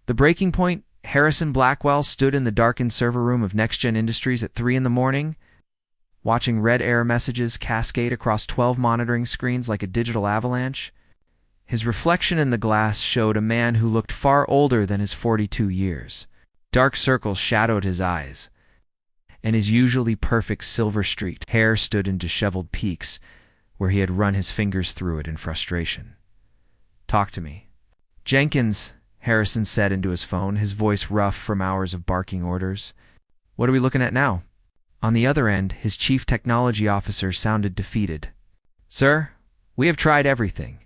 The breaking point, Harrison Blackwell stood in the darkened server room of NextGen Industries at 3 in the morning, watching red error messages cascade across 12 monitoring screens like a digital avalanche. His reflection in the glass showed a man who looked far older than his 42 years. Dark circles shadowed his eyes, and his usually perfect silver-streaked hair stood in disheveled peaks where he had run his fingers through it in frustration. "Talk to me." "Jenkins," Harrison said into his phone, his voice rough from hours of barking orders. "What are we looking at now?" On the other end, his chief technology officer sounded defeated. "Sir, we have tried everything.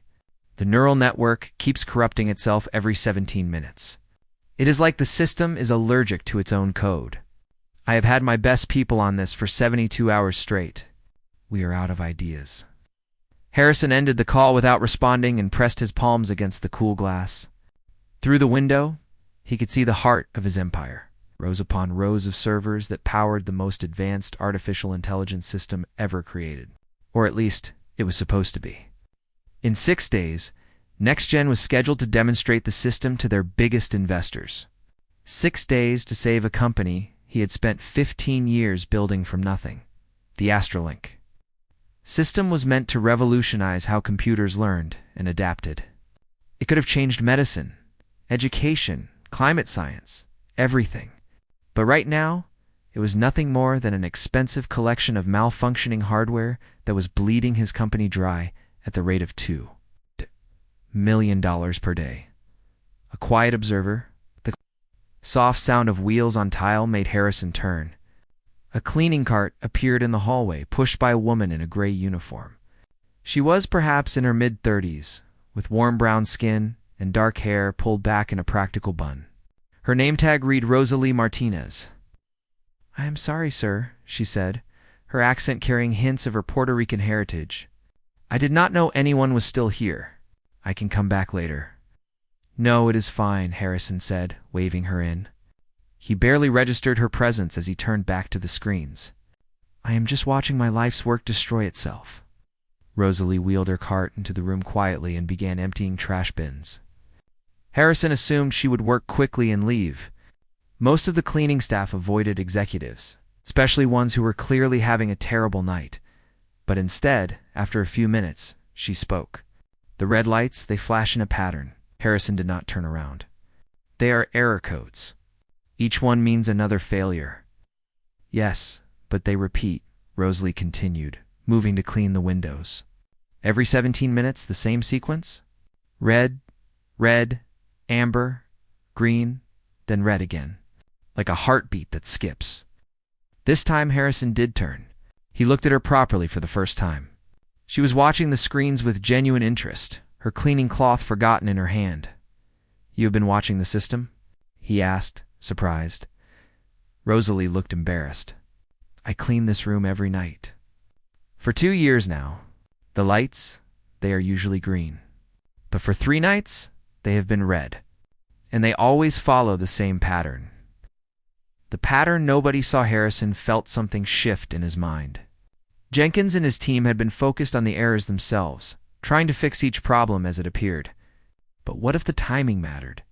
The neural network keeps corrupting itself every 17 minutes. It is like the system is allergic to its own code. I have had my best people on this for 72 hours straight. We are out of ideas." Harrison ended the call without responding and pressed his palms against the cool glass. Through the window, he could see the heart of his empire, rows upon rows of servers that powered the most advanced artificial intelligence system ever created. Or at least, it was supposed to be. In 6 days, NextGen was scheduled to demonstrate the system to their biggest investors. 6 days to save a company he had spent 15 years building from nothing, the Astrolink. System was meant to revolutionize how computers learned and adapted. It could have changed medicine, education, climate science, everything. But right now, it was nothing more than an expensive collection of malfunctioning hardware that was bleeding his company dry at the rate of $2 million per day. A quiet observer, the soft sound of wheels on tile made Harrison turn. A cleaning cart appeared in the hallway, pushed by a woman in a gray uniform. She was perhaps in her mid-30s, with warm brown skin and dark hair pulled back in a practical bun. Her name tag read Rosalie Martinez. "I am sorry, sir," she said, her accent carrying hints of her Puerto Rican heritage. "I did not know anyone was still here. I can come back later." "No, it is fine," Harrison said, waving her in. He barely registered her presence as he turned back to the screens. "I am just watching my life's work destroy itself." Rosalie wheeled her cart into the room quietly and began emptying trash bins. Harrison assumed she would work quickly and leave. Most of the cleaning staff avoided executives, especially ones who were clearly having a terrible night. But instead, after a few minutes, she spoke. "The red lights, they flash in a pattern." Harrison did not turn around. "They are error codes. Each one means another failure." "Yes, but they repeat," Rosalie continued, moving to clean the windows. "Every 17 minutes, the same sequence? Red, red, amber, green, then red again. Like a heartbeat that skips." This time Harrison did turn. He looked at her properly for the first time. She was watching the screens with genuine interest, her cleaning cloth forgotten in her hand. "You have been watching the system?" he asked, surprised. Rosalie looked embarrassed. "I clean this room every night. For 2 years now. The lights, they are usually green. But for 3 nights, they have been red. And they always follow the same pattern." The pattern nobody saw. Harrison felt something shift in his mind. Jenkins and his team had been focused on the errors themselves, trying to fix each problem as it appeared. But what if the timing mattered?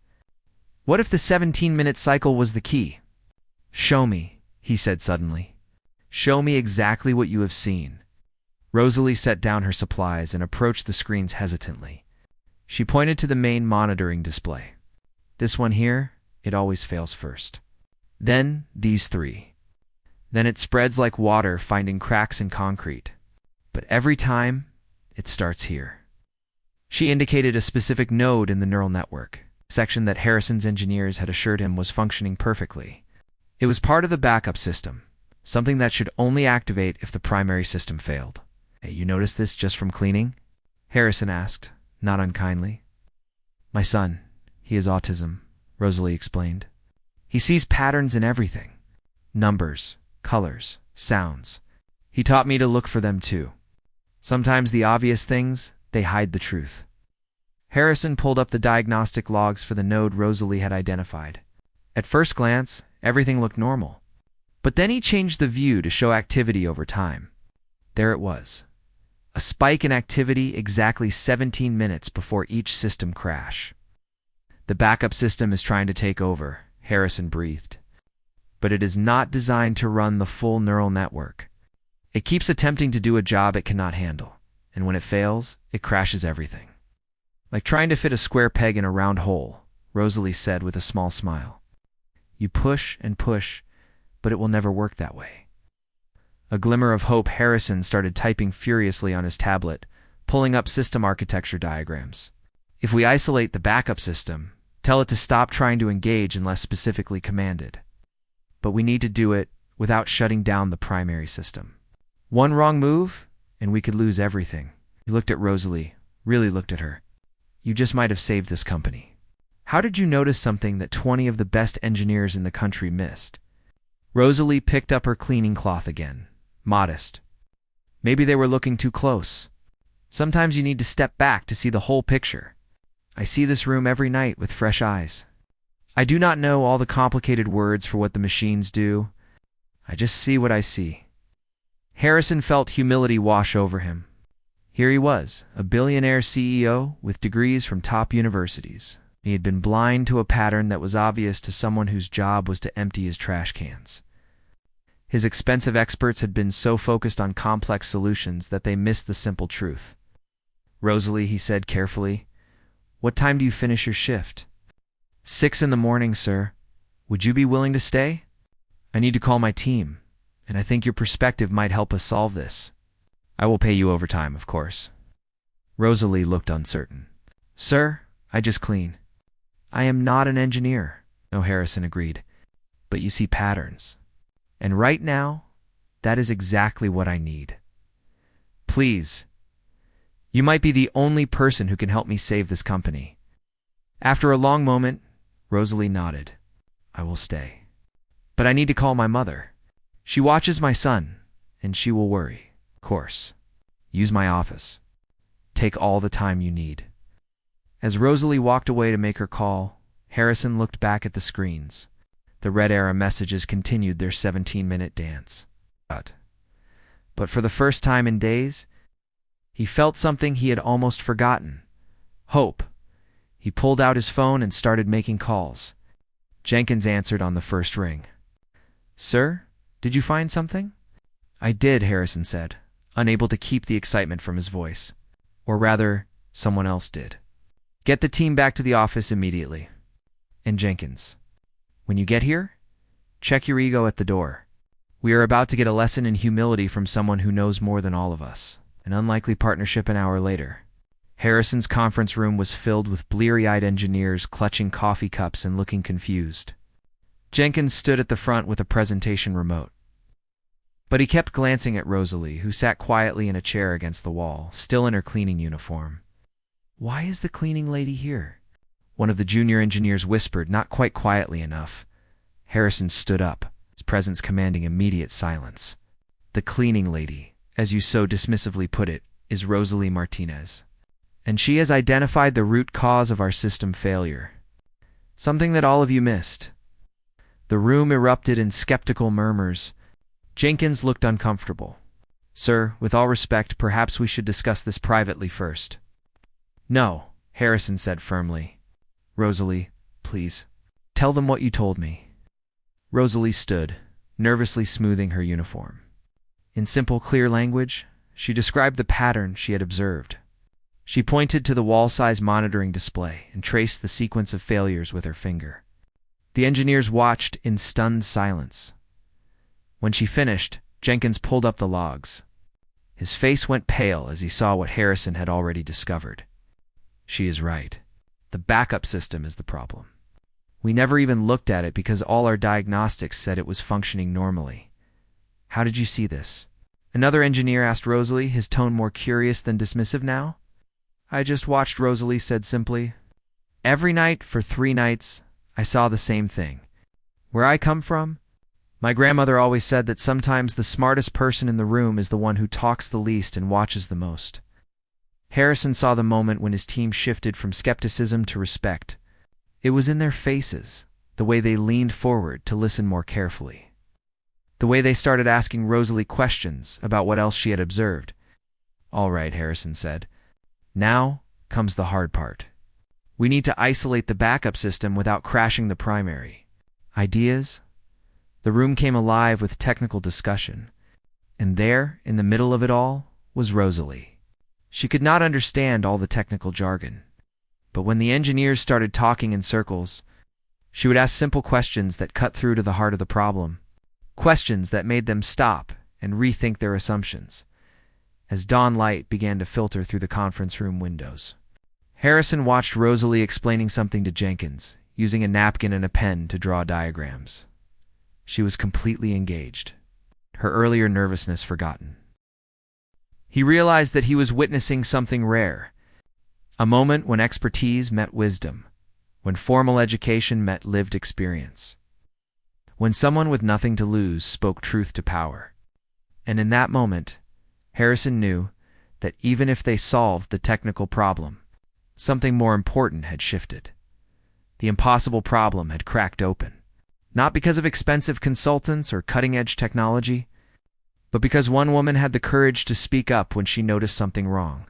What if the 17-minute cycle was the key? "Show me," he said suddenly. "Show me exactly what you have seen." Rosalie set down her supplies and approached the screens hesitantly. She pointed to the main monitoring display. "This one here, it always fails first. Then these 3. Then it spreads like water, finding cracks in concrete. But every time, it starts here." She indicated a specific node in the neural network, a section that Harrison's engineers had assured him was functioning perfectly. It was part of the backup system, something that should only activate if the primary system failed. "Hey, you noticed this just from cleaning?" Harrison asked, not unkindly. "My son, he has autism," Rosalie explained. "He sees patterns in everything. Numbers, colors, sounds. He taught me to look for them too. Sometimes the obvious things, they hide the truth." Harrison pulled up the diagnostic logs for the node Rosalie had identified. At first glance, everything looked normal. But then he changed the view to show activity over time. There it was. A spike in activity exactly 17 minutes before each system crash. The backup system is trying to take over, Harrison breathed. But it is not designed to run the full neural network. It keeps attempting to do a job it cannot handle, and when it fails, it crashes everything. Like trying to fit a square peg in a round hole, Rosalie said with a small smile. You push and push, but it will never work that way. A glimmer of hope, Harrison started typing furiously on his tablet, pulling up system architecture diagrams. If we isolate the backup system, tell it to stop trying to engage unless specifically commanded. But we need to do it without shutting down the primary system. One wrong move, and we could lose everything. He looked at Rosalie, really looked at her. You just might have saved this company. How did you notice something that 20 of the best engineers in the country missed? Rosalie picked up her cleaning cloth again, modest. Maybe they were looking too close. Sometimes you need to step back to see the whole picture. I see this room every night with fresh eyes. I do not know all the complicated words for what the machines do. I just see what I see. Harrison felt humility wash over him. Here he was, a billionaire CEO with degrees from top universities. He had been blind to a pattern that was obvious to someone whose job was to empty his trash cans. His expensive experts had been so focused on complex solutions that they missed the simple truth. Rosalie, he said carefully, what time do you finish your shift? 6 a.m, sir. Would you be willing to stay? I need to call my team, and I think your perspective might help us solve this. I will pay you overtime, of course. Rosalie looked uncertain. Sir, I just clean. I am not an engineer. No, Harrison agreed. But you see patterns. And right now, that is exactly what I need. Please. You might be the only person who can help me save this company. After a long moment, Rosalie nodded. I will stay. But I need to call my mother. She watches my son, and she will worry. Of course. Use my office. Take all the time you need. As Rosalie walked away to make her call, Harrison looked back at the screens. The red era messages continued their 17-minute dance. But for the first time in days, he felt something he had almost forgotten. Hope. He pulled out his phone and started making calls. Jenkins answered on the first ring. Sir, did you find something? I did, Harrison said, unable to keep the excitement from his voice. Or rather, someone else did. Get the team back to the office immediately. And Jenkins, when you get here, check your ego at the door. We are about to get a lesson in humility from someone who knows more than all of us. An unlikely partnership an hour later. Harrison's conference room was filled with bleary-eyed engineers clutching coffee cups and looking confused. Jenkins stood at the front with a presentation remote. But he kept glancing at Rosalie, who sat quietly in a chair against the wall, still in her cleaning uniform. Why is the cleaning lady here? One of the junior engineers whispered, not quite quietly enough. Harrison stood up, his presence commanding immediate silence. The cleaning lady, as you so dismissively put it, is Rosalie Martinez. And she has identified the root cause of our system failure. Something that all of you missed. The room erupted in skeptical murmurs. Jenkins looked uncomfortable. Sir, with all respect, perhaps we should discuss this privately first. No, Harrison said firmly. Rosalie, please, tell them what you told me. Rosalie stood, nervously smoothing her uniform. In simple, clear language, she described the pattern she had observed. She pointed to the wall-size monitoring display and traced the sequence of failures with her finger. The engineers watched in stunned silence. When she finished, Jenkins pulled up the logs. His face went pale as he saw what Harrison had already discovered. She is right. The backup system is the problem. We never even looked at it because all our diagnostics said it was functioning normally. How did you see this? Another engineer asked Rosalie, his tone more curious than dismissive now. I just watched, Rosalie said simply. Every night for 3 nights, I saw the same thing. Where I come from, my grandmother always said that sometimes the smartest person in the room is the one who talks the least and watches the most. Harrison saw the moment when his team shifted from skepticism to respect. It was in their faces, the way they leaned forward to listen more carefully. The way they started asking Rosalie questions about what else she had observed. All right, Harrison said. Now comes the hard part. We need to isolate the backup system without crashing the primary. Ideas? The room came alive with technical discussion. And there, in the middle of it all, was Rosalie. She could not understand all the technical jargon. But when the engineers started talking in circles, she would ask simple questions that cut through to the heart of the problem. Questions that made them stop and rethink their assumptions. As dawn light began to filter through the conference room windows, Harrison watched Rosalie explaining something to Jenkins, using a napkin and a pen to draw diagrams. She was completely engaged, her earlier nervousness forgotten. He realized that he was witnessing something rare, a moment when expertise met wisdom, when formal education met lived experience, when someone with nothing to lose spoke truth to power. And in that moment, Harrison knew that even if they solved the technical problem, something more important had shifted. The impossible problem had cracked open, not because of expensive consultants or cutting-edge technology, but because one woman had the courage to speak up when she noticed something wrong,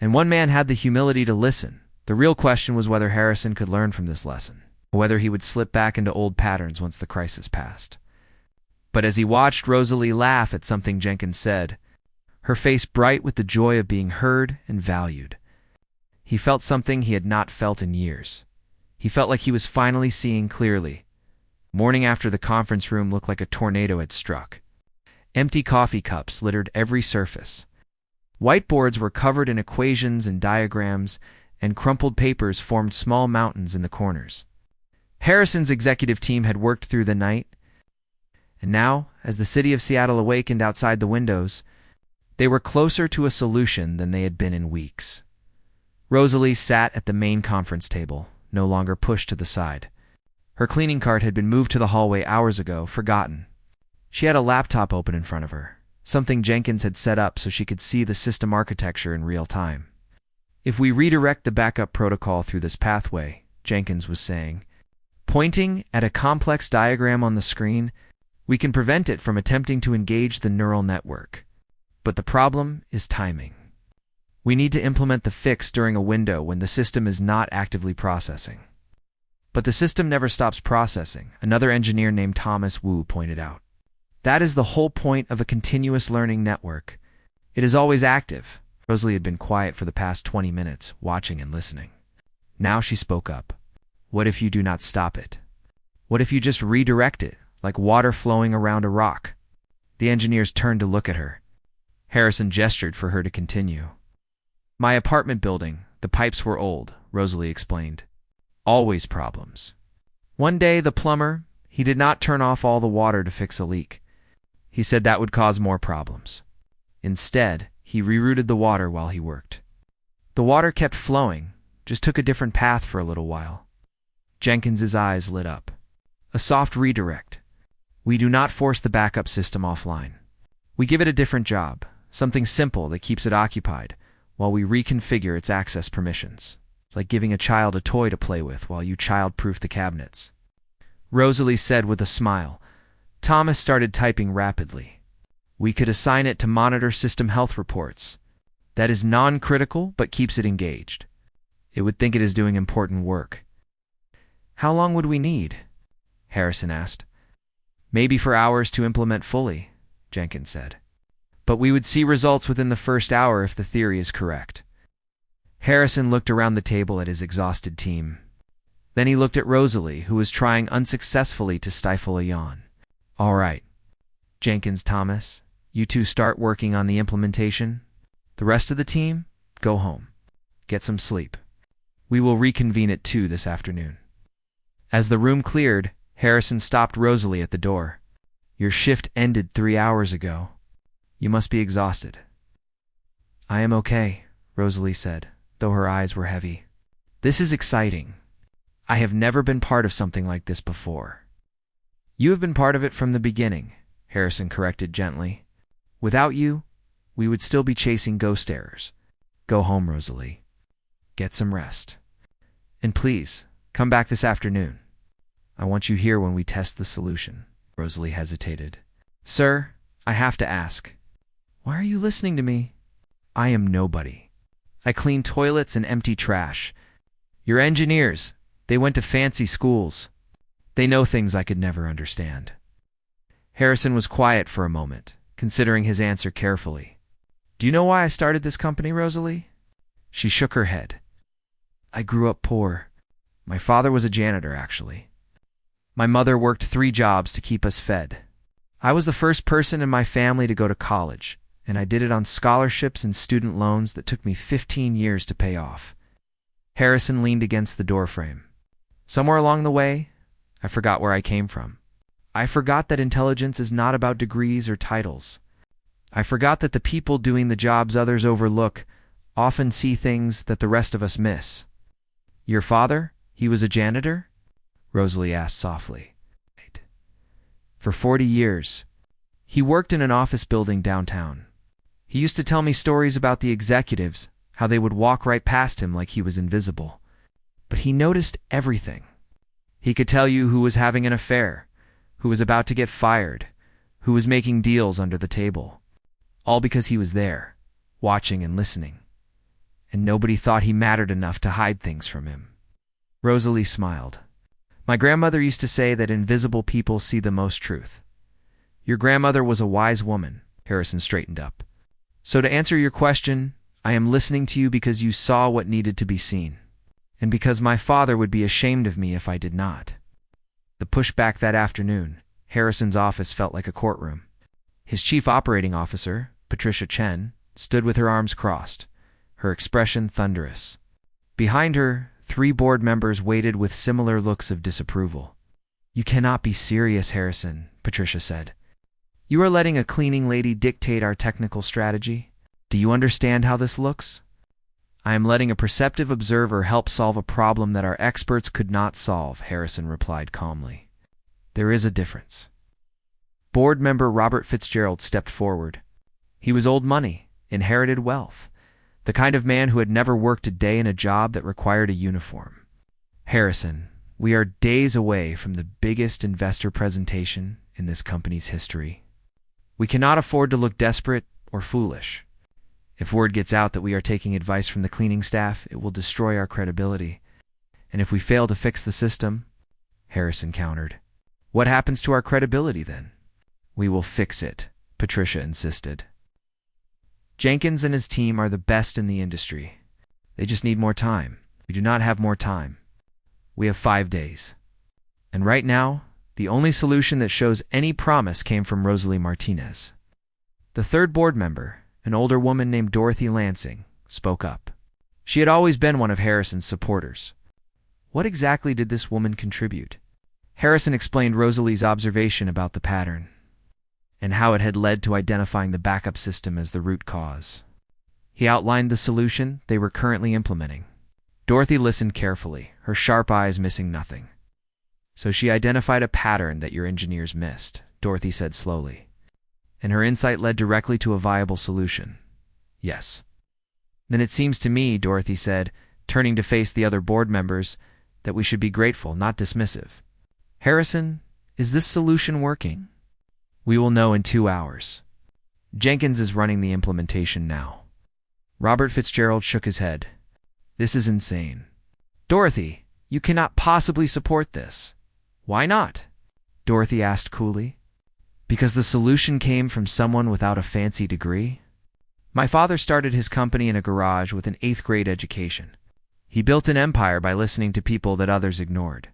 and one man had the humility to listen. The real question was whether Harrison could learn from this lesson, or whether he would slip back into old patterns once the crisis passed. But as he watched Rosalie laugh at something Jenkins said, her face bright with the joy of being heard and valued, he felt something he had not felt in years. He felt like he was finally seeing clearly. Morning after the conference room looked like a tornado had struck. Empty coffee cups littered every surface. Whiteboards were covered in equations and diagrams, and crumpled papers formed small mountains in the corners. Harrison's executive team had worked through the night, and now, as the city of Seattle awakened outside the windows, they were closer to a solution than they had been in weeks. Rosalie sat at the main conference table, no longer pushed to the side. Her cleaning cart had been moved to the hallway hours ago, forgotten. She had a laptop open in front of her, something Jenkins had set up so she could see the system architecture in real time. If we redirect the backup protocol through this pathway, Jenkins was saying, pointing at a complex diagram on the screen, we can prevent it from attempting to engage the neural network. But the problem is timing. We need to implement the fix during a window when the system is not actively processing. But the system never stops processing, another engineer named Thomas Wu pointed out. That is the whole point of a continuous learning network. It is always active. Rosalie had been quiet for the past 20 minutes, watching and listening. Now she spoke up. What if you do not stop it? What if you just redirect it, like water flowing around a rock? The engineers turned to look at her. Harrison gestured for her to continue. My apartment building, the pipes were old, Rosalie explained. Always problems. One day the plumber, he did not turn off all the water to fix a leak. He said that would cause more problems. Instead, he rerouted the water while he worked. The water kept flowing, just took a different path for a little while. Jenkins's eyes lit up. A soft redirect. We do not force the backup system offline. We give it a different job, something simple that keeps it occupied, while we reconfigure its access permissions. It's like giving a child a toy to play with while you child-proof the cabinets. Rosalie said with a smile. Thomas started typing rapidly. We could assign it to monitor system health reports. That is non-critical, but keeps it engaged. It would think it is doing important work. How long would we need? Harrison asked. Maybe for hours to implement fully, Jenkins said. But we would see results within the first hour if the theory is correct. Harrison looked around the table at his exhausted team. Then he looked at Rosalie, who was trying unsuccessfully to stifle a yawn. All right, Jenkins, Thomas, you two start working on the implementation. The rest of the team, go home. Get some sleep. We will reconvene at 2 this afternoon. As the room cleared, Harrison stopped Rosalie at the door. Your shift ended 3 hours ago. You must be exhausted. I am okay, Rosalie said, though her eyes were heavy. This is exciting. I have never been part of something like this before. You have been part of it from the beginning, Harrison corrected gently. Without you, we would still be chasing ghost errors. Go home, Rosalie. Get some rest. And please, come back this afternoon. I want you here when we test the solution. Rosalie hesitated. Sir, I have to ask. Why are you listening to me? I am nobody. I clean toilets and empty trash. Your engineers, they went to fancy schools. They know things I could never understand. Harrison was quiet for a moment, considering his answer carefully. Do you know why I started this company, Rosalie? She shook her head. I grew up poor. My father was a janitor, actually. My mother worked 3 jobs to keep us fed. I was the first person in my family to go to college, and I did it on scholarships and student loans that took me 15 years to pay off. Harrison leaned against the doorframe. Somewhere along the way, I forgot where I came from. I forgot that intelligence is not about degrees or titles. I forgot that the people doing the jobs others overlook often see things that the rest of us miss. Your father, he was a janitor? Rosalie asked softly. For 40 years. He worked in an office building downtown. He used to tell me stories about the executives, how they would walk right past him like he was invisible. But he noticed everything. He could tell you who was having an affair, who was about to get fired, who was making deals under the table. All because he was there, watching and listening. And nobody thought he mattered enough to hide things from him. Rosalie smiled. My grandmother used to say that invisible people see the most truth. Your grandmother was a wise woman. Harrison straightened up. So to answer your question, I am listening to you because you saw what needed to be seen, and because my father would be ashamed of me if I did not. The pushback that afternoon, Harrison's office felt like a courtroom. His chief operating officer, Patricia Chen, stood with her arms crossed, her expression thunderous. Behind her, 3 board members waited with similar looks of disapproval. You cannot be serious, Harrison, Patricia said. You are letting a cleaning lady dictate our technical strategy? Do you understand how this looks? I am letting a perceptive observer help solve a problem that our experts could not solve, Harrison replied calmly. There is a difference. Board member Robert Fitzgerald stepped forward. He was old money, inherited wealth, the kind of man who had never worked a day in a job that required a uniform. Harrison, we are days away from the biggest investor presentation in this company's history. We cannot afford to look desperate or foolish. If word gets out that we are taking advice from the cleaning staff, it will destroy our credibility. And if we fail to fix the system, Harrison countered, what happens to our credibility then? We will fix it, Patricia insisted. Jenkins and his team are the best in the industry. They just need more time. We do not have more time. We have 5 days. And right now, the only solution that shows any promise came from Rosalie Martinez. The 3rd board member, an older woman named Dorothy Lansing, spoke up. She had always been one of Harrison's supporters. What exactly did this woman contribute? Harrison explained Rosalie's observation about the pattern, and how it had led to identifying the backup system as the root cause. He outlined the solution they were currently implementing. Dorothy listened carefully, her sharp eyes missing nothing. So she identified a pattern that your engineers missed, Dorothy said slowly. And her insight led directly to a viable solution. Yes. Then it seems to me, Dorothy said, turning to face the other board members, that we should be grateful, not dismissive. Harrison, is this solution working? We will know in 2 hours. Jenkins is running the implementation now. Robert Fitzgerald shook his head. This is insane. Dorothy, you cannot possibly support this. Why not? Dorothy asked coolly. Because the solution came from someone without a fancy degree? My father started his company in a garage with an 8th grade education. He built an empire by listening to people that others ignored.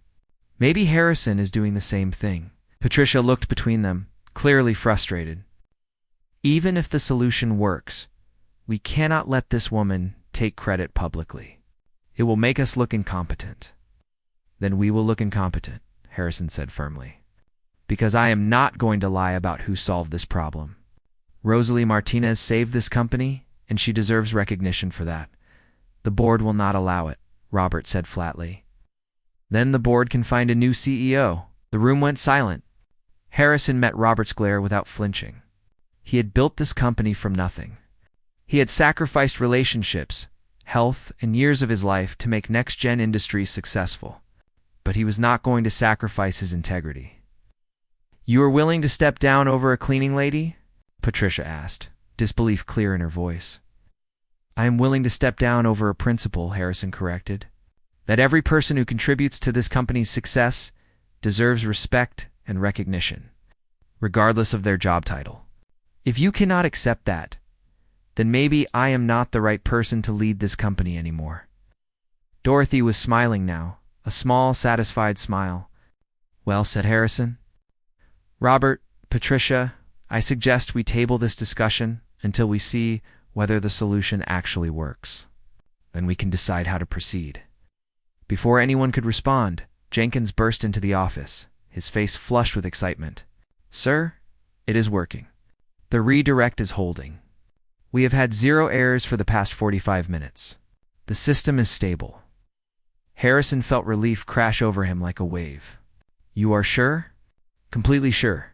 Maybe Harrison is doing the same thing. Patricia looked between them, clearly frustrated. Even if the solution works, we cannot let this woman take credit publicly. It will make us look incompetent. Then we will look incompetent, Harrison said firmly. Because I am not going to lie about who solved this problem. Rosalie Martinez saved this company, and she deserves recognition for that. The board will not allow it, Robert said flatly. Then the board can find a new CEO. The room went silent. Harrison met Robert's glare without flinching. He had built this company from nothing. He had sacrificed relationships, health, and years of his life to make next-gen industries successful. But he was not going to sacrifice his integrity. You are willing to step down over a cleaning lady? Patricia asked, disbelief clear in her voice. I am willing to step down over a principal, Harrison corrected. that every person who contributes to this company's success deserves respect and recognition, regardless of their job title. If you cannot accept that, then maybe I am not the right person to lead this company anymore. Dorothy was smiling now, a small, satisfied smile. Well, said Harrison. Robert, Patricia, I suggest we table this discussion until we see whether the solution actually works. Then we can decide how to proceed. Before anyone could respond, Jenkins burst into the office, his face flushed with excitement. Sir, it is working. The redirect is holding. We have had 0 errors for the past 45 minutes. The system is stable. Harrison felt relief crash over him like a wave. You are sure? Completely sure.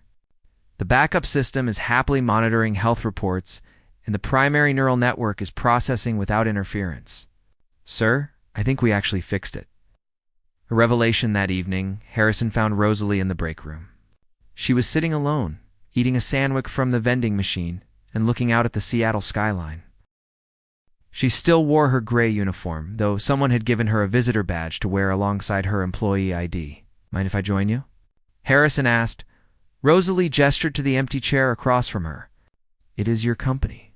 The backup system is happily monitoring health reports, and the primary neural network is processing without interference. Sir, I think we actually fixed it. A revelation that evening, Harrison found Rosalie in the break room. She was sitting alone, eating a sandwich from the vending machine and looking out at the Seattle skyline. She still wore her gray uniform, though someone had given her a visitor badge to wear alongside her employee ID. Mind if I join you? Harrison asked. Rosalie gestured to the empty chair across from her. It is your company.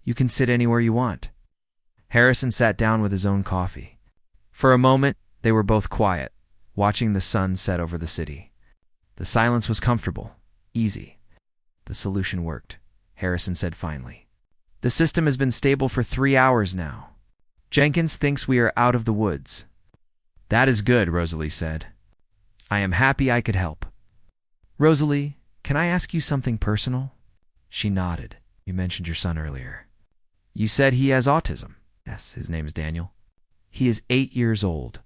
You can sit anywhere you want. Harrison sat down with his own coffee. For a moment, they were both quiet, watching the sun set over the city. The silence was comfortable, easy. The solution worked, Harrison said finally. The system has been stable for 3 hours now. Jenkins thinks we are out of the woods. That is good, Rosalie said. I am happy I could help. Rosalie, can I ask you something personal? She nodded. You mentioned your son earlier. You said he has autism. Yes, his name is Daniel. He is 8 years old.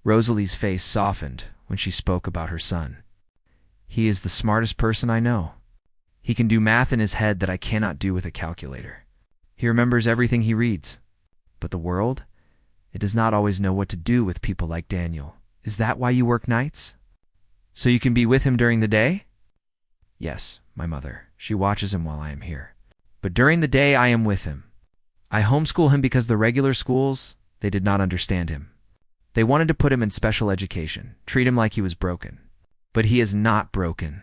Rosalie's face softened when she spoke about her son. He is the smartest person I know. He can do math in his head that I cannot do with a calculator. He remembers everything he reads. But the world? It does not always know what to do with people like Daniel. Is that why you work nights? So you can be with him during the day? Yes, my mother. She watches him while I am here. But during the day I am with him. I homeschool him because the regular schools, they did not understand him. They wanted to put him in special education, treat him like he was broken. But he is not broken.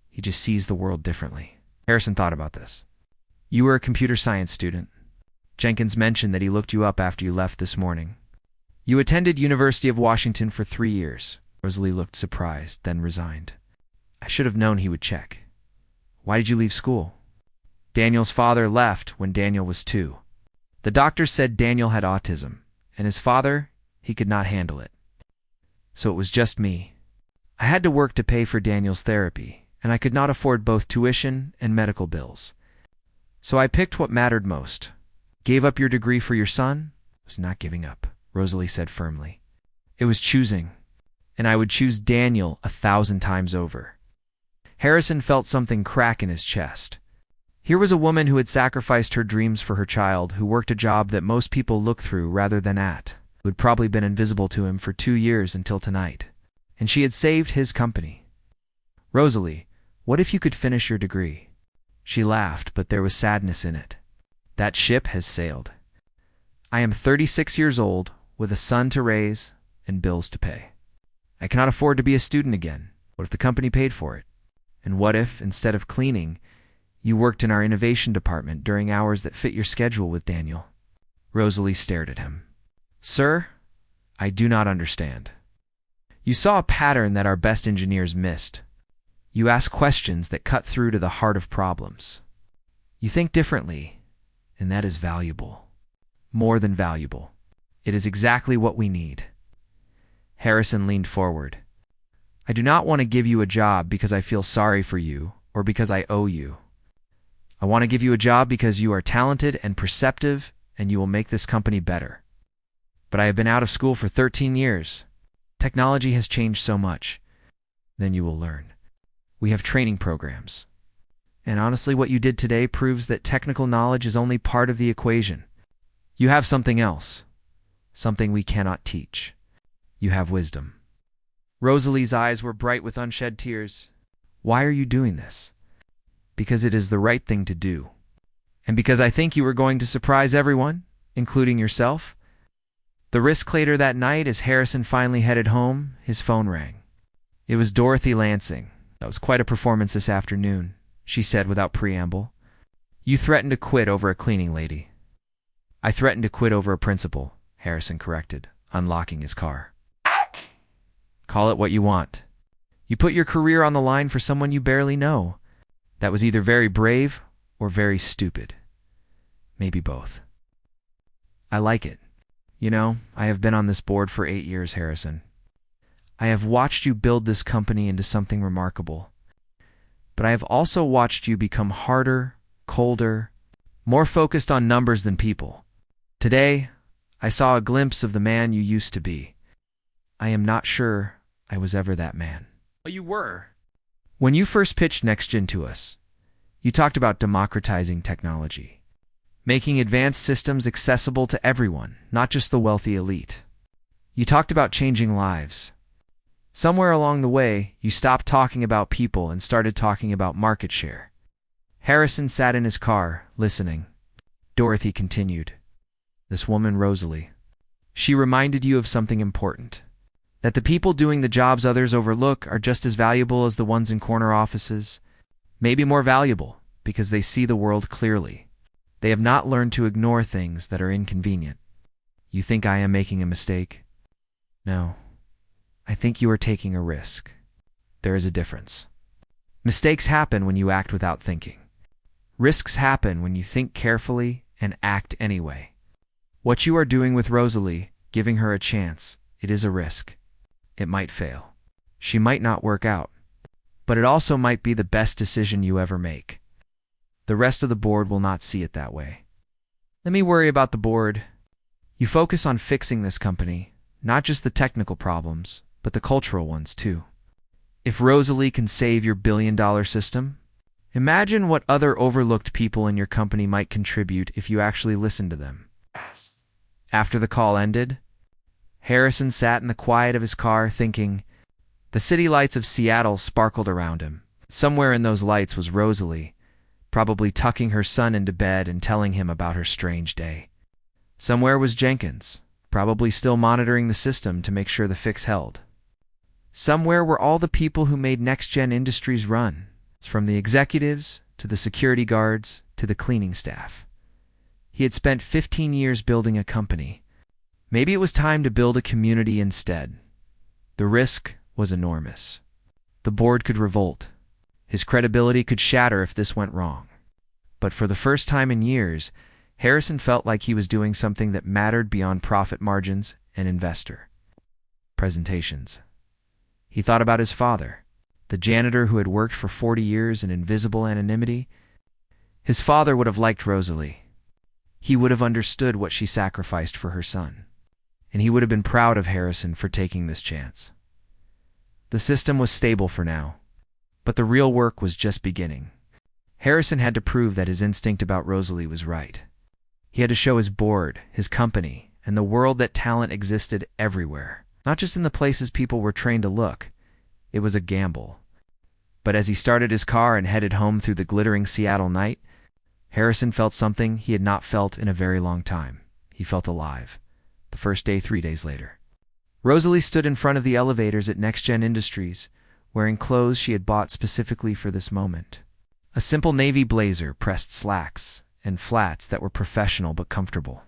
He just sees the world differently. Harrison thought about this. You were a computer science student. Jenkins mentioned that he looked you up after you left this morning. You attended University of Washington for 3 years. Rosalie looked surprised, then resigned. I should have known he would check. Why did you leave school? Daniel's father left when Daniel was 2. The doctor said Daniel had autism, and his father, he could not handle it. So it was just me. I had to work to pay for Daniel's therapy, and I could not afford both tuition and medical bills. So I picked what mattered most. Gave up your degree for your son? Was not giving up, Rosalie said firmly. It was choosing, and I would choose Daniel 1,000 times over. Harrison felt something crack in his chest. Here was a woman who had sacrificed her dreams for her child, who worked a job that most people look through rather than at, who had probably been invisible to him for 2 years until tonight. And she had saved his company. Rosalie, what if you could finish your degree? She laughed, but there was sadness in it. That ship has sailed. I am 36 years old, with a son to raise and bills to pay. I cannot afford to be a student again. What if the company paid for it? And what if, instead of cleaning, you worked in our innovation department during hours that fit your schedule with Daniel? Rosalie stared at him. Sir, I do not understand. You saw a pattern that our best engineers missed. You ask questions that cut through to the heart of problems. You think differently, and that is valuable. More than valuable. It is exactly what we need. Harrison leaned forward. I do not want to give you a job because I feel sorry for you or because I owe you. I want to give you a job because you are talented and perceptive and you will make this company better. But I have been out of school for 13 years. Technology has changed so much. Then you will learn. We have training programs. And honestly, what you did today proves that technical knowledge is only part of the equation. You have something else. Something we cannot teach. You have wisdom. Rosalie's eyes were bright with unshed tears. Why are you doing this? Because it is the right thing to do. And because I think you are going to surprise everyone, including yourself. The risk later that night, as Harrison finally headed home, his phone rang. It was Dorothy Lansing. "That was quite a performance this afternoon," she said without preamble. "You threatened to quit over a cleaning lady." "I threatened to quit over a principal," Harrison corrected, unlocking his car. "Call it what you want. You put your career on the line for someone you barely know. That was either very brave or very stupid. Maybe both." "I like it. You know, I have been on this board for 8 years, Harrison. I have watched you build this company into something remarkable. But I have also watched you become harder, colder, more focused on numbers than people. Today, I saw a glimpse of the man you used to be. I am not sure I was ever that man." "Well, you were. When you first pitched NextGen to us, you talked about democratizing technology, making advanced systems accessible to everyone, not just the wealthy elite. You talked about changing lives. Somewhere along the way, you stopped talking about people and started talking about market share." Harrison sat in his car, listening. Dorothy continued. "This woman, Rosalie, she reminded you of something important. That the people doing the jobs others overlook are just as valuable as the ones in corner offices. Maybe more valuable, because they see the world clearly. They have not learned to ignore things that are inconvenient. You think I am making a mistake? No. I think you are taking a risk. There is a difference. Mistakes happen when you act without thinking. Risks happen when you think carefully and act anyway. What you are doing with Rosalie, giving her a chance, it is a risk. It might fail. She might not work out. But it also might be the best decision you ever make. The rest of the board will not see it that way. Let me worry about the board. You focus on fixing this company, not just the technical problems, but the cultural ones too. If Rosalie can save your billion-dollar system, imagine what other overlooked people in your company might contribute if you actually listened to them." After the call ended, Harrison sat in the quiet of his car thinking. The city lights of Seattle sparkled around him. Somewhere in those lights was Rosalie, probably tucking her son into bed and telling him about her strange day. Somewhere was Jenkins, probably still monitoring the system to make sure the fix held. Somewhere were all the people who made NextGen Industries run, from the executives to the security guards to the cleaning staff. He had spent 15 years building a company. Maybe it was time to build a community instead. The risk was enormous. The board could revolt. His credibility could shatter if this went wrong. But for the first time in years, Harrison felt like he was doing something that mattered beyond profit margins and investor presentations. He thought about his father, the janitor who had worked for 40 years in invisible anonymity. His father would have liked Rosalie. He would have understood what she sacrificed for her son. And he would have been proud of Harrison for taking this chance. The system was stable for now, but the real work was just beginning. Harrison had to prove that his instinct about Rosalie was right. He had to show his board, his company, and the world that talent existed everywhere, not just in the places people were trained to look. It was a gamble. But as he started his car and headed home through the glittering Seattle night, Harrison felt something he had not felt in a very long time. He felt alive. The first day 3 days later. Rosalie stood in front of the elevators at NextGen Industries, wearing clothes she had bought specifically for this moment. A simple navy blazer, pressed slacks, and flats that were professional but comfortable.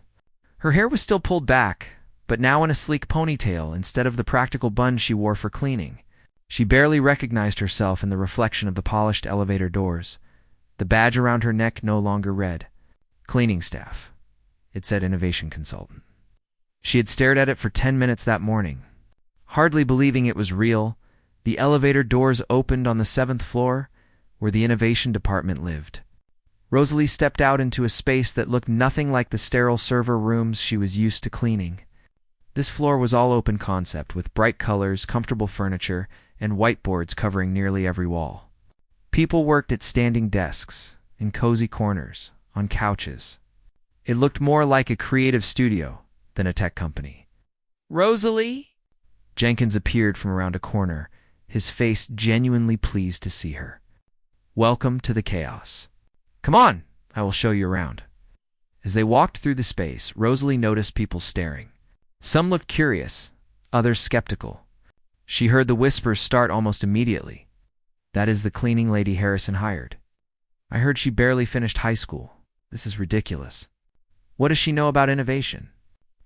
Her hair was still pulled back, but now in a sleek ponytail instead of the practical bun she wore for cleaning. She barely recognized herself in the reflection of the polished elevator doors. The badge around her neck no longer read cleaning staff. It said innovation consultant. She had stared at it for 10 minutes that morning. Hardly believing it was real, the elevator doors opened on the 7th floor, where the innovation department lived. Rosalie stepped out into a space that looked nothing like the sterile server rooms she was used to cleaning. This floor was all open concept, with bright colors, comfortable furniture, and whiteboards covering nearly every wall. People worked at standing desks, in cozy corners, on couches. It looked more like a creative studio than a tech company. "Rosalie?" Jenkins appeared from around a corner, his face genuinely pleased to see her. "Welcome to the chaos. Come on, I will show you around." As they walked through the space, Rosalie noticed people staring. Some looked curious, others skeptical. She heard the whispers start almost immediately. "That is the cleaning lady Harrison hired. I heard she barely finished high school. This is ridiculous. What does she know about innovation?"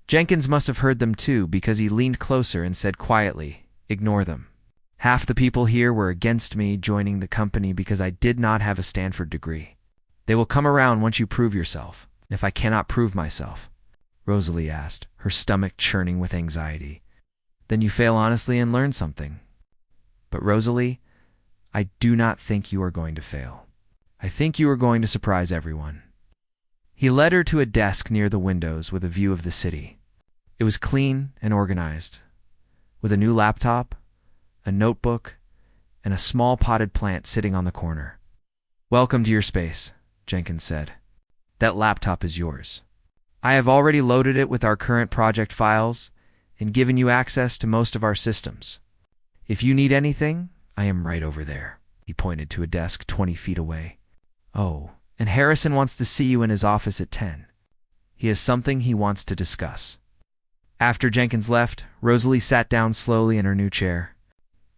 Jenkins must have heard them too, because he leaned closer and said quietly, "Ignore them. Half the people here were against me joining the company because I did not have a Stanford degree. They will come around once you prove yourself." "If I cannot prove myself?" Rosalie asked, her stomach churning with anxiety. "Then you fail honestly and learn something." "But Rosalie, I do not think you are going to fail. I think you are going to surprise everyone." He led her to a desk near the windows with a view of the city. It was clean and organized, with a new laptop, a notebook, and a small potted plant sitting on the corner. "Welcome to your space," Jenkins said. "That laptop is yours. I have already loaded it with our current project files and given you access to most of our systems. If you need anything, I am right over there." He pointed to a desk 20 feet away. "Oh, and Harrison wants to see you in his office at 10. He has something he wants to discuss." After Jenkins left, Rosalie sat down slowly in her new chair.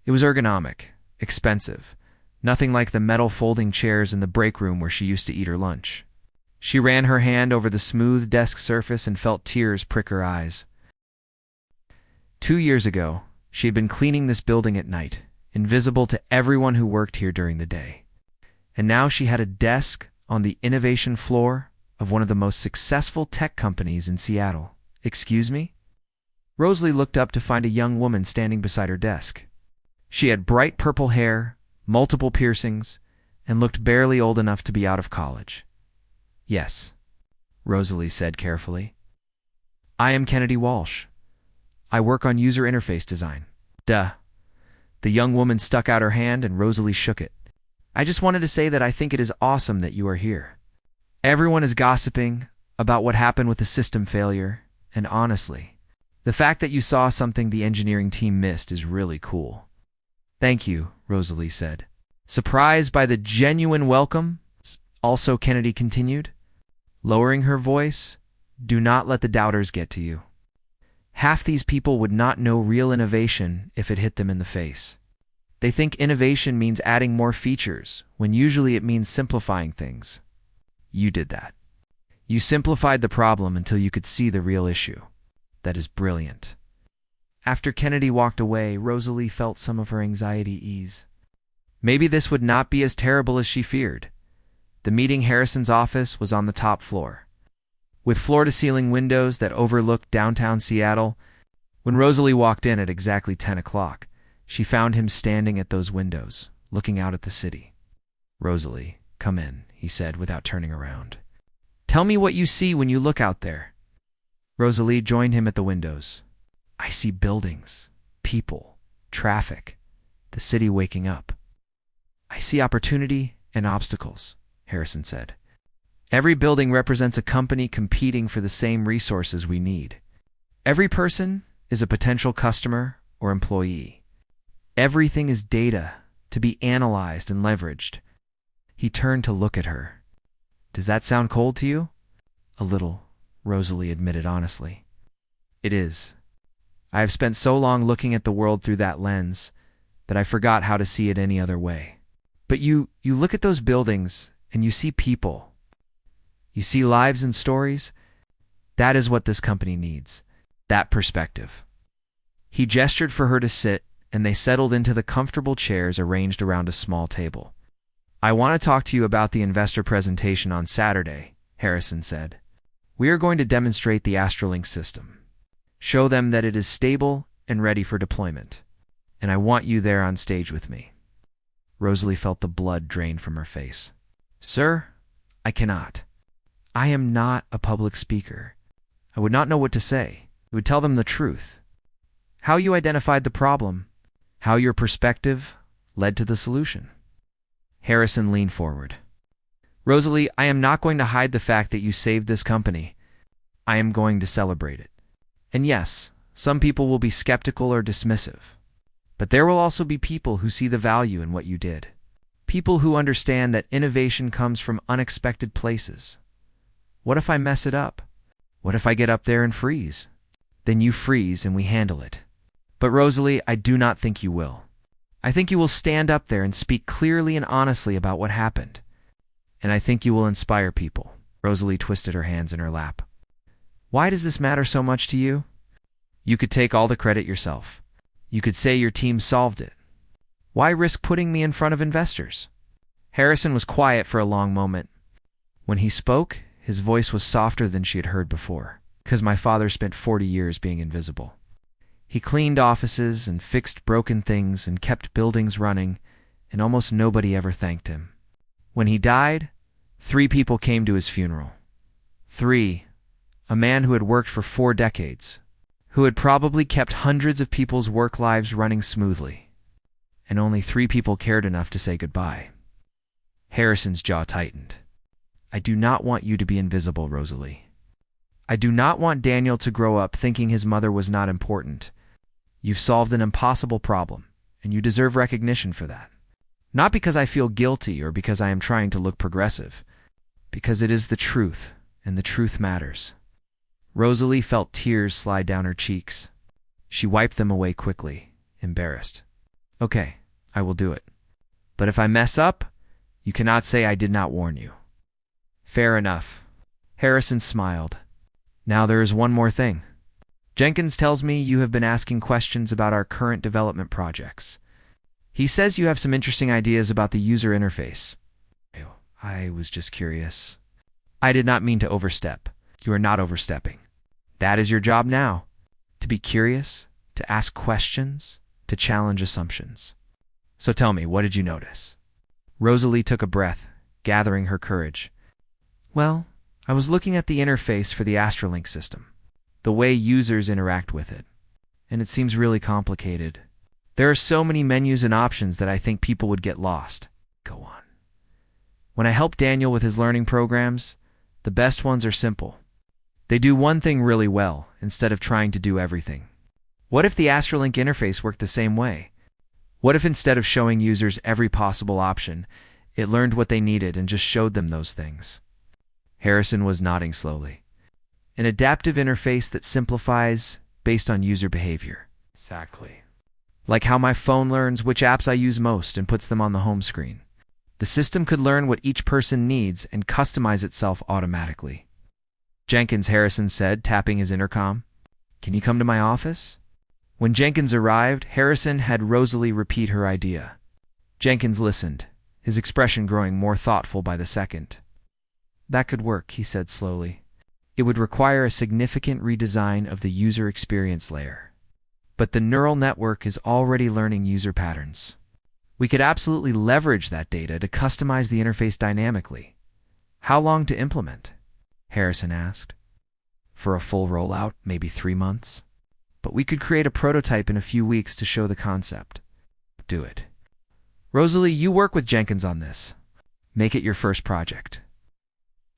It was ergonomic, expensive, nothing like the metal folding chairs in the break room where she used to eat her lunch. She ran her hand over the smooth desk surface and felt tears prick her eyes. 2 years ago, she had been cleaning this building at night, invisible to everyone who worked here during the day. And now she had a desk on the innovation floor of one of the most successful tech companies in Seattle. "Excuse me?" Rosalie looked up to find a young woman standing beside her desk. She had bright purple hair, multiple piercings, and looked barely old enough to be out of college. "Yes," Rosalie said carefully. "I am Kennedy Walsh. I work on user interface design." "Duh." The young woman stuck out her hand and Rosalie shook it. "I just wanted to say that I think it is awesome that you are here. Everyone is gossiping about what happened with the system failure, and honestly, the fact that you saw something the engineering team missed is really cool." "Thank you," Rosalie said. Surprised by the genuine welcome, also Kennedy continued, lowering her voice, "Do not let the doubters get to you. Half these people would not know real innovation if it hit them in the face. They think innovation means adding more features, when usually it means simplifying things. You did that. You simplified the problem until you could see the real issue. That is brilliant." After Kennedy walked away, Rosalie felt some of her anxiety ease. Maybe this would not be as terrible as she feared. The meeting Harrison's office was on the top floor, with floor-to-ceiling windows that overlooked downtown Seattle. When Rosalie walked in at exactly 10 o'clock, she found him standing at those windows, looking out at the city. "Rosalie, come in," he said without turning around. "Tell me what you see when you look out there." Rosalie joined him at the windows. "I see buildings, people, traffic, the city waking up. I see opportunity and obstacles," Harrison said. "Every building represents a company competing for the same resources we need. Every person is a potential customer or employee. Everything is data to be analyzed and leveraged." He turned to look at her. "Does that sound cold to you?" "A little," Rosalie admitted honestly. "It is. I have spent so long looking at the world through that lens that I forgot how to see it any other way. But you look at those buildings and you see people. You see lives and stories. That is what this company needs, that perspective." He gestured for her to sit, and they settled into the comfortable chairs arranged around a small table. "I want to talk to you about the investor presentation on Saturday," Harrison said. "We are going to demonstrate the Astrolink system, show them that it is stable and ready for deployment, and I want you there on stage with me." Rosalie felt the blood drain from her face. "Sir, I cannot. I am not a public speaker. I would not know what to say. I would tell them the truth. How you identified the problem, how your perspective led to the solution." Harrison leaned forward. "Rosalie, I am not going to hide the fact that you saved this company. I am going to celebrate it. And yes, some people will be skeptical or dismissive. But there will also be people who see the value in what you did. People who understand that innovation comes from unexpected places. What if I mess it up? What if I get up there and freeze? Then you freeze and we handle it. But Rosalie, I do not think you will. I think you will stand up there and speak clearly and honestly about what happened. And I think you will inspire people. Rosalie twisted her hands in her lap. Why does this matter so much to you? You could take all the credit yourself. You could say your team solved it. Why risk putting me in front of investors? Harrison was quiet for a long moment. When he spoke, his voice was softer than she had heard before, because my father spent 40 years being invisible. He cleaned offices and fixed broken things and kept buildings running, and almost nobody ever thanked him. When he died, 3 people came to his funeral. 3. A man who had worked for 4 decades, who had probably kept hundreds of people's work lives running smoothly. And only 3 people cared enough to say goodbye. Harrison's jaw tightened. I do not want you to be invisible, Rosalie. I do not want Daniel to grow up thinking his mother was not important. You've solved an impossible problem, and you deserve recognition for that. Not because I feel guilty or because I am trying to look progressive, because it is the truth, and the truth matters. Rosalie felt tears slide down her cheeks. She wiped them away quickly, embarrassed. Okay, I will do it. But if I mess up, you cannot say I did not warn you. Fair enough. Harrison smiled. Now there is one more thing. Jenkins tells me you have been asking questions about our current development projects. He says you have some interesting ideas about the user interface. I was just curious. I did not mean to overstep. You are not overstepping. That is your job now. To be curious, to ask questions, to challenge assumptions. So tell me, what did you notice? Rosalie took a breath, gathering her courage. Well, I was looking at the interface for the Astrolink system, the way users interact with it, and it seems really complicated. There are so many menus and options that I think people would get lost. Go on. When I help Daniel with his learning programs, the best ones are simple. They do one thing really well, instead of trying to do everything. What if the Astrolink interface worked the same way? What if instead of showing users every possible option, it learned what they needed and just showed them those things? Harrison was nodding slowly. An adaptive interface that simplifies based on user behavior. Exactly. Like how my phone learns which apps I use most and puts them on the home screen. The system could learn what each person needs and customize itself automatically. Jenkins, Harrison said, tapping his intercom. Can you come to my office? When Jenkins arrived, Harrison had Rosalie repeat her idea. Jenkins listened, his expression growing more thoughtful by the second. That could work, he said slowly. It would require a significant redesign of the user experience layer. But the neural network is already learning user patterns. We could absolutely leverage that data to customize the interface dynamically. How long to implement? Harrison asked. For a full rollout, maybe 3 months. But we could create a prototype in a few weeks to show the concept. Do it. Rosalie, you work with Jenkins on this. Make it your first project.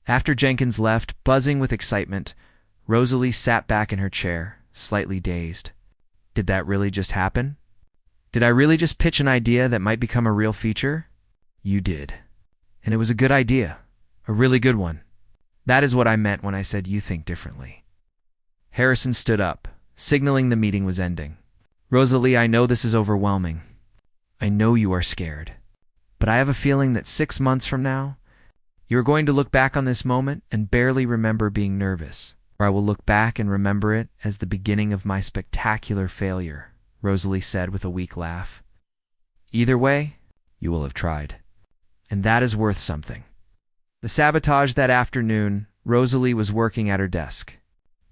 After Jenkins left, buzzing with excitement, Rosalie sat back in her chair, slightly dazed. Did that really just happen? Did I really just pitch an idea that might become a real feature? You did. And it was a good idea. A really good one. That is what I meant when I said you think differently. Harrison stood up, signaling the meeting was ending. Rosalie, I know this is overwhelming. I know you are scared. But I have a feeling that 6 months from now, you're going to look back on this moment and barely remember being nervous, or I will look back and remember it as the beginning of my spectacular failure, Rosalie said with a weak laugh. Either way, you will have tried. And that is worth something. The sabotage that afternoon, Rosalie was working at her desk,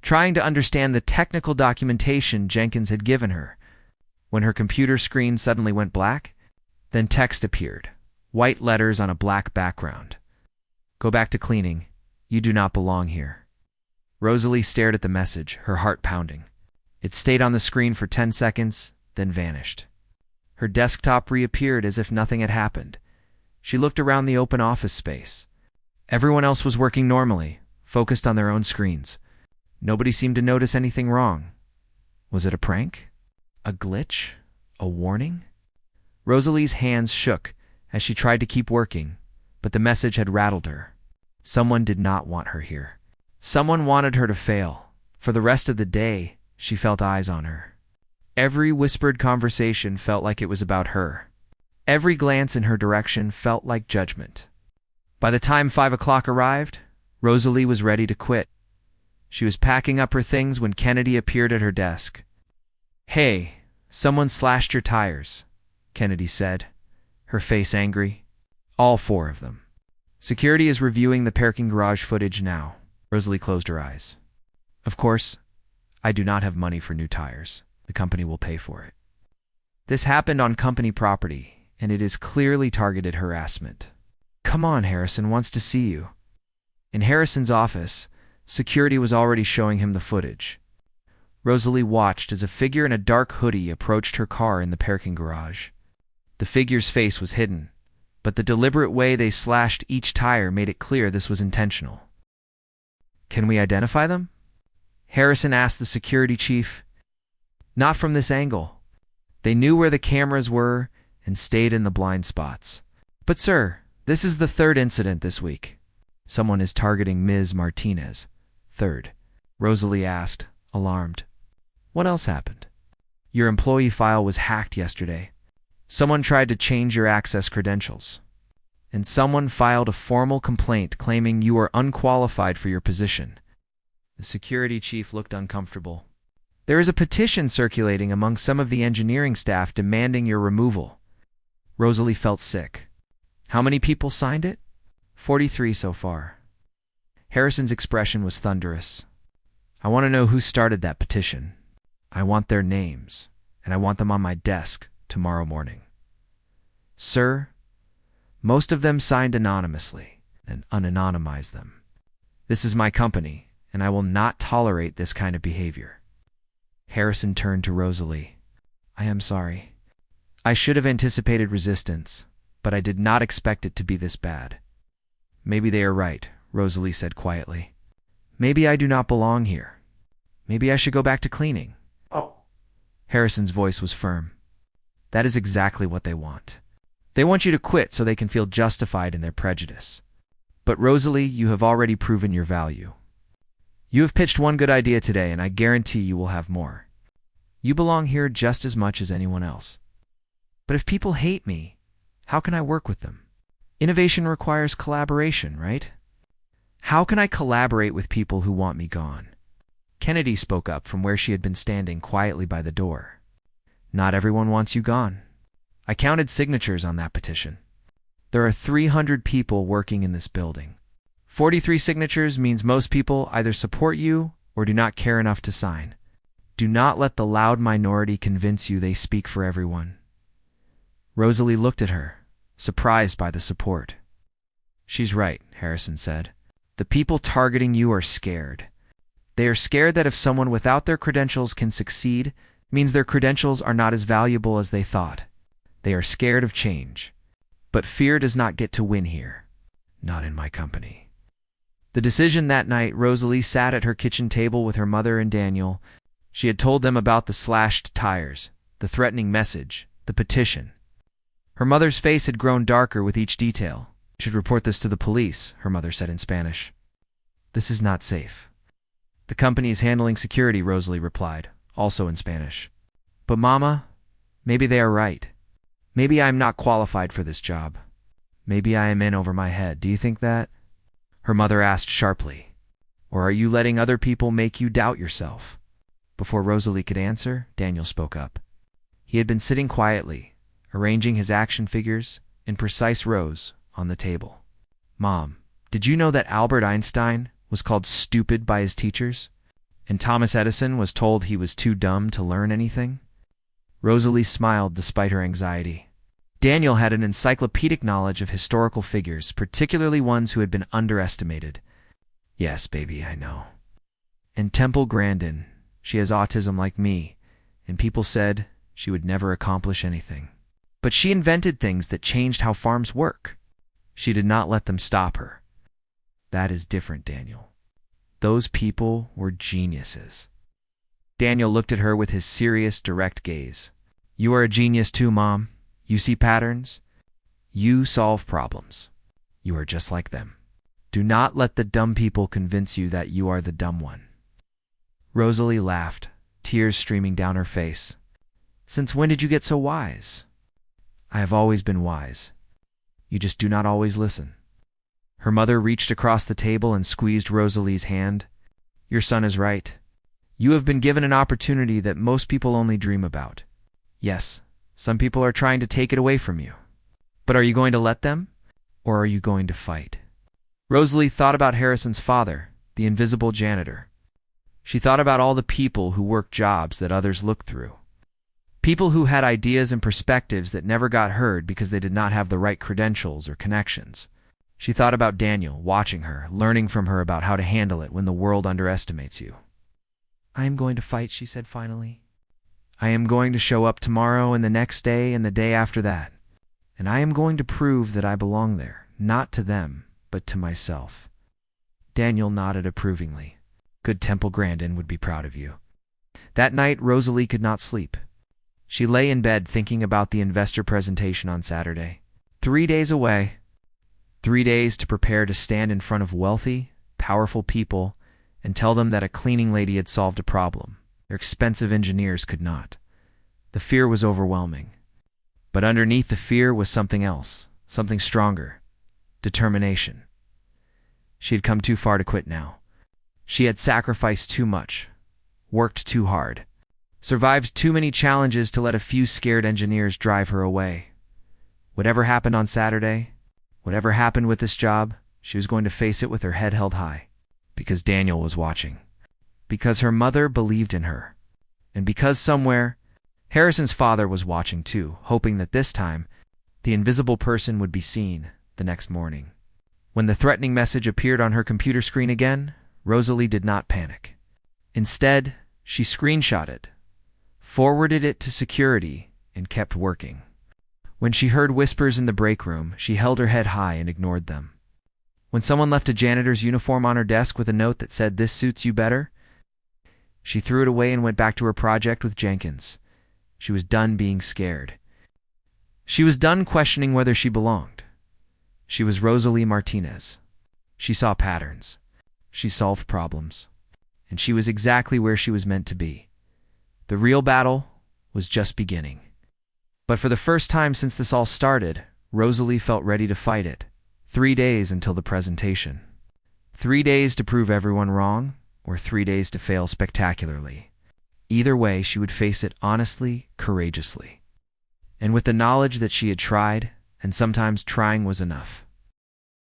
trying to understand the technical documentation Jenkins had given her, when her computer screen suddenly went black. Then text appeared, white letters on a black background. Go back to cleaning. You do not belong here. Rosalie stared at the message, her heart pounding. It stayed on the screen for 10 seconds, then vanished. Her desktop reappeared as if nothing had happened. She looked around the open office space. Everyone else was working normally, focused on their own screens. Nobody seemed to notice anything wrong. Was it a prank? A glitch? A warning? Rosalie's hands shook as she tried to keep working, but the message had rattled her. Someone did not want her here. Someone wanted her to fail, for the rest of the day, She felt eyes on her. Every whispered conversation felt like it was about her. Every glance in her direction felt like judgment. By the time 5 o'clock arrived, Rosalie was ready to quit. She was packing up her things when Kennedy appeared at her desk. "Hey, someone slashed your tires," Kennedy said, her face angry. "All 4 of them. Security is reviewing the parking garage footage now." Rosalie closed her eyes. "Of course, I do not have money for new tires. The company will pay for it. This happened on company property, and it is clearly targeted harassment. Come on, Harrison wants to see you." In Harrison's office, security was already showing him the footage. Rosalie watched as a figure in a dark hoodie approached her car in the parking garage. The figure's face was hidden, but the deliberate way they slashed each tire made it clear this was intentional. "Can we identify them?" Harrison asked the security chief. "Not from this angle. They knew where the cameras were and stayed in the blind spots. But sir, this is the 3rd incident this week. Someone is targeting Ms. Martinez." "3rd?" Rosalie asked, alarmed. "What else happened?" "Your employee file was hacked yesterday. Someone tried to change your access credentials. And someone filed a formal complaint claiming you are unqualified for your position." The security chief looked uncomfortable. "There is a petition circulating among some of the engineering staff demanding your removal." Rosalie felt sick. "How many people signed it?" 43 so far." Harrison's expression was thunderous. "I want to know who started that petition. I want their names, and I want them on my desk tomorrow morning." "Sir, most of them signed anonymously, and unanonymize them. This is my company, and I will not tolerate this kind of behavior." Harrison turned to Rosalie. "I am sorry. I should have anticipated resistance, but I did not expect it to be this bad." "Maybe they are right," Rosalie said quietly. "Maybe I do not belong here. Maybe I should go back to cleaning." Oh. Harrison's voice was firm. "That is exactly what they want. They want you to quit so they can feel justified in their prejudice. But Rosalie, you have already proven your value. You have pitched one good idea today, and I guarantee you will have more. You belong here just as much as anyone else. But if people hate me, how can I work with them? Innovation requires collaboration, right? How can I collaborate with people who want me gone?" Kennedy spoke up from where she had been standing quietly by the door. "Not everyone wants you gone. I counted signatures on that petition. There are 300 people working in this building. 43 signatures means most people either support you or do not care enough to sign. Do not let the loud minority convince you they speak for everyone." Rosalie looked at her, surprised by the support. "She's right," Harrison said. "The people targeting you are scared. They are scared that if someone without their credentials can succeed, means their credentials are not as valuable as they thought. They are scared of change. But fear does not get to win here. Not in my company." The decision that night, Rosalie sat at her kitchen table with her mother and Daniel. She had told them about the slashed tires, the threatening message, the petition. Her mother's face had grown darker with each detail. "You should report this to the police," her mother said in Spanish. "This is not safe." "The company is handling security," Rosalie replied, also in Spanish. "But Mama, maybe they are right. Maybe I am not qualified for this job. Maybe I am in over my head. Do you think that?" Her mother asked sharply. "Or are you letting other people make you doubt yourself?" Before Rosalie could answer, Daniel spoke up. He had been sitting quietly, arranging his action figures in precise rows on the table. "Mom, did you know that Albert Einstein was called stupid by his teachers? And Thomas Edison was told he was too dumb to learn anything?" Rosalie smiled despite her anxiety. Daniel had an encyclopedic knowledge of historical figures, particularly ones who had been underestimated. "Yes, baby, I know. And Temple Grandin, she has autism like me, and people said she would never accomplish anything. But she invented things that changed how farms work. She did not let them stop her." "That is different, Daniel. Those people were geniuses." Daniel looked at her with his serious, direct gaze. "You are a genius too, Mom. You see patterns. You solve problems. You are just like them. Do not let the dumb people convince you that you are the dumb one." Rosalie laughed, tears streaming down her face. "Since when did you get so wise?" "I have always been wise. You just do not always listen." Her mother reached across the table and squeezed Rosalie's hand. "Your son is right. You have been given an opportunity that most people only dream about. Yes, some people are trying to take it away from you. But are you going to let them? Or are you going to fight?" Rosalie thought about Harrison's father, the invisible janitor. She thought about all the people who worked jobs that others looked through. People who had ideas and perspectives that never got heard because they did not have the right credentials or connections. She thought about Daniel, watching her, learning from her about how to handle it when the world underestimates you. "I am going to fight," she said finally. "I am going to show up tomorrow and the next day and the day after that. And I am going to prove that I belong there, not to them, but to myself." Daniel nodded approvingly. "Good Temple Grandin would be proud of you." That night, Rosalie could not sleep. She lay in bed thinking about the investor presentation on Saturday. 3 days away. 3 days to prepare to stand in front of wealthy, powerful people and tell them that a cleaning lady had solved a problem their expensive engineers could not. The fear was overwhelming. But underneath the fear was something else, something stronger. Determination. She had come too far to quit now. She had sacrificed too much, worked too hard, survived too many challenges to let a few scared engineers drive her away. Whatever happened on Saturday, whatever happened with this job, she was going to face it with her head held high. Because Daniel was watching. Because her mother believed in her. And because somewhere, Harrison's father was watching too, hoping that this time, the invisible person would be seen the next morning. When the threatening message appeared on her computer screen again, Rosalie did not panic. Instead, she screenshotted, forwarded it to security, and kept working. When she heard whispers in the break room, she held her head high and ignored them. When someone left a janitor's uniform on her desk with a note that said, "This suits you better," she threw it away and went back to her project with Jenkins. She was done being scared. She was done questioning whether she belonged. She was Rosalie Martinez. She saw patterns. She solved problems. And she was exactly where she was meant to be. The real battle was just beginning. But for the first time since this all started, Rosalie felt ready to fight it. 3 days until the presentation. 3 days to prove everyone wrong, or 3 days to fail spectacularly. Either way, she would face it honestly, courageously. And with the knowledge that she had tried, and sometimes trying was enough.